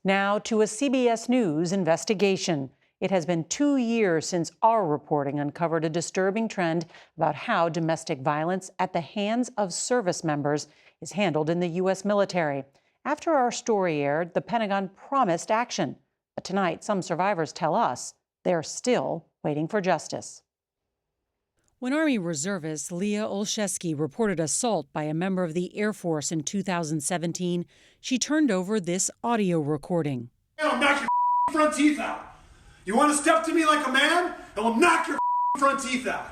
Now to a CBS News investigation. It has been 2 years since our reporting uncovered a disturbing trend about how domestic violence at the hands of service members is handled in the U.S. military. After our story aired, the Pentagon promised action. But tonight, some survivors tell us they're still waiting for justice. When Army reservist Leah Olszewski reported assault by a member of the Air Force in 2017, she turned over this audio recording. I'll knock your front teeth out. You want to step to me like a man? I'll knock your front teeth out.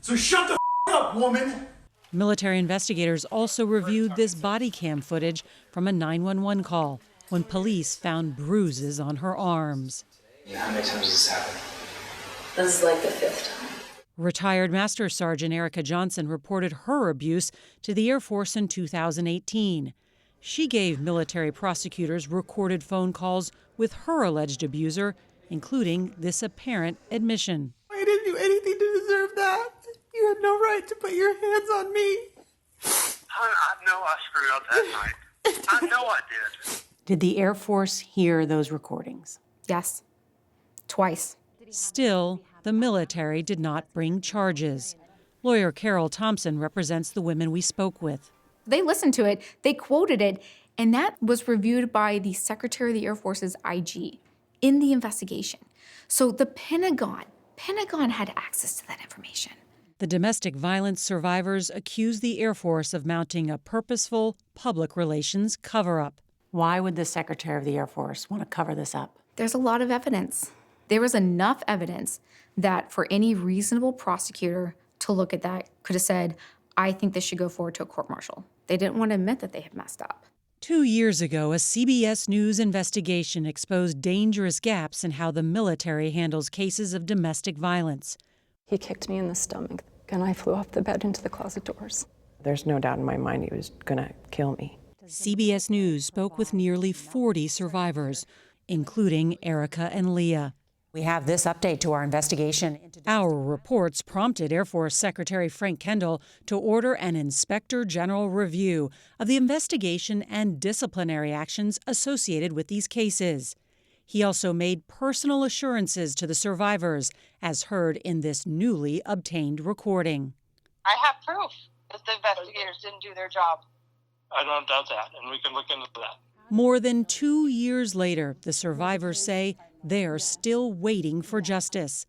So shut the up, woman. Military investigators also reviewed this body cam footage from a 911 call when police found bruises on her arms. How many times has this happened? This is like the 5th time. Retired Master Sergeant Erica Johnson reported her abuse to the Air Force in 2018. She gave military prosecutors recorded phone calls with her alleged abuser, including this apparent admission. I didn't do anything to deserve that. You had no right to put your hands on me. I know I screwed up that night. I know I did. Did the Air Force hear those recordings? Yes, twice. Still, the military did not bring charges. Lawyer Carol Thompson represents the women we spoke with. They listened to it, they quoted it, and that was reviewed by the Secretary of the Air Force's IG in the investigation. So the Pentagon had access to that information. The domestic violence survivors accused the Air Force of mounting a purposeful public relations cover-up. Why would the Secretary of the Air Force want to cover this up? There's a lot of evidence. There was enough evidence that for any reasonable prosecutor to look at that could have said, I think this should go forward to a court-martial. They didn't want to admit that they had messed up. 2 years ago, a CBS News investigation exposed dangerous gaps in how the military handles cases of domestic violence. He kicked me in the stomach, and I flew off the bed into the closet doors. There's no doubt in my mind he was going to kill me. CBS News spoke with nearly 40 survivors, including Erica and Leah. We have this update to our investigation. Our reports prompted Air Force Secretary Frank Kendall to order an Inspector General review of the investigation and disciplinary actions associated with these cases. He also made personal assurances to the survivors, as heard in this newly obtained recording. I have proof that the investigators didn't do their job. I don't doubt that, and we can look into that. More than 2 years later, the survivors say they're still waiting for justice.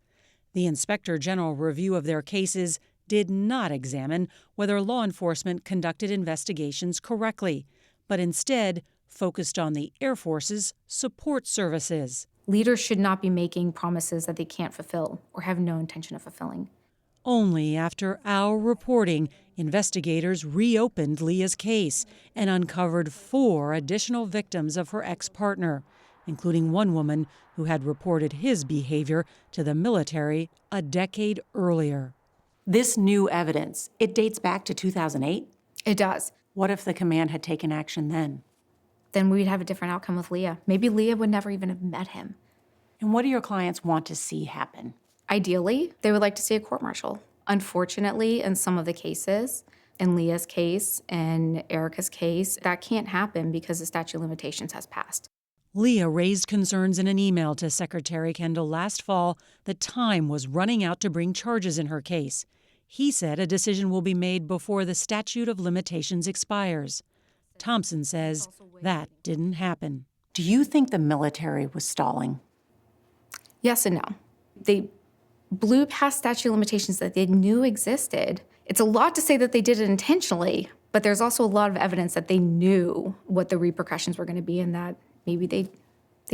The Inspector General review of their cases did not examine whether law enforcement conducted investigations correctly, but instead focused on the Air Force's support services. Leaders should not be making promises that they can't fulfill or have no intention of fulfilling. Only after our reporting, investigators reopened Leah's case and uncovered 4 additional victims of her ex-partner, including one woman who had reported his behavior to the military a decade earlier. This new evidence, it dates back to 2008? It does. What if the command had taken action then? Then we'd have a different outcome with Leah. Maybe Leah would never even have met him. And what do your clients want to see happen? Ideally, they would like to see a court-martial. Unfortunately, in some of the cases, in Leah's case and Erica's case, that can't happen because the statute of limitations has passed. Leah raised concerns in an email to Secretary Kendall last fall that time was running out to bring charges in her case. He said a decision will be made before the statute of limitations expires. Thompson says that didn't happen. Do you think the military was stalling? Yes and no. They blew past statute of limitations that they knew existed. It's a lot to say that they did it intentionally, but there's also a lot of evidence that they knew what the repercussions were going to be and that maybe they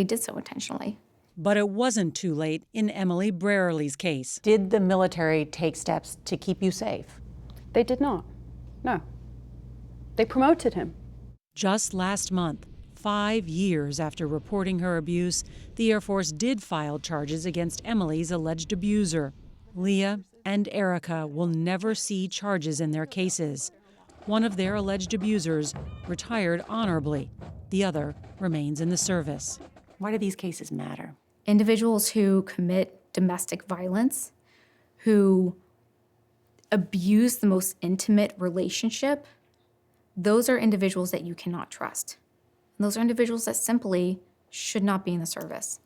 did so intentionally. But it wasn't too late in Emily Brierly's case. Did the military take steps to keep you safe? They did not. No. They promoted him. Just last month, 5 years after reporting her abuse, the Air Force did file charges against Emily's alleged abuser. Leah and Erica will never see charges in their cases. One of their alleged abusers retired honorably. The other remains in the service. Why do these cases matter? Individuals who commit domestic violence, who abuse the most intimate relationship, those are individuals that you cannot trust. And those are individuals that simply should not be in the service.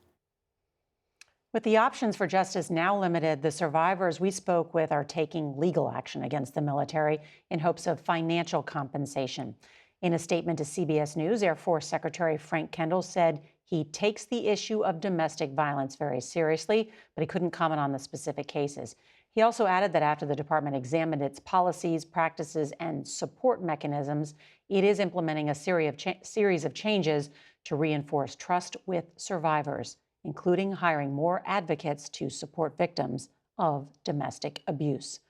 With the options for justice now limited, the survivors we spoke with are taking legal action against the military in hopes of financial compensation. In a statement to CBS News, Air Force Secretary Frank Kendall said he takes the issue of domestic violence very seriously, but he couldn't comment on the specific cases. He also added that after the department examined its policies, practices, and support mechanisms, it is implementing a series of changes to reinforce trust with survivors, including hiring more advocates to support victims of domestic abuse.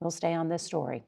We'll stay on this story.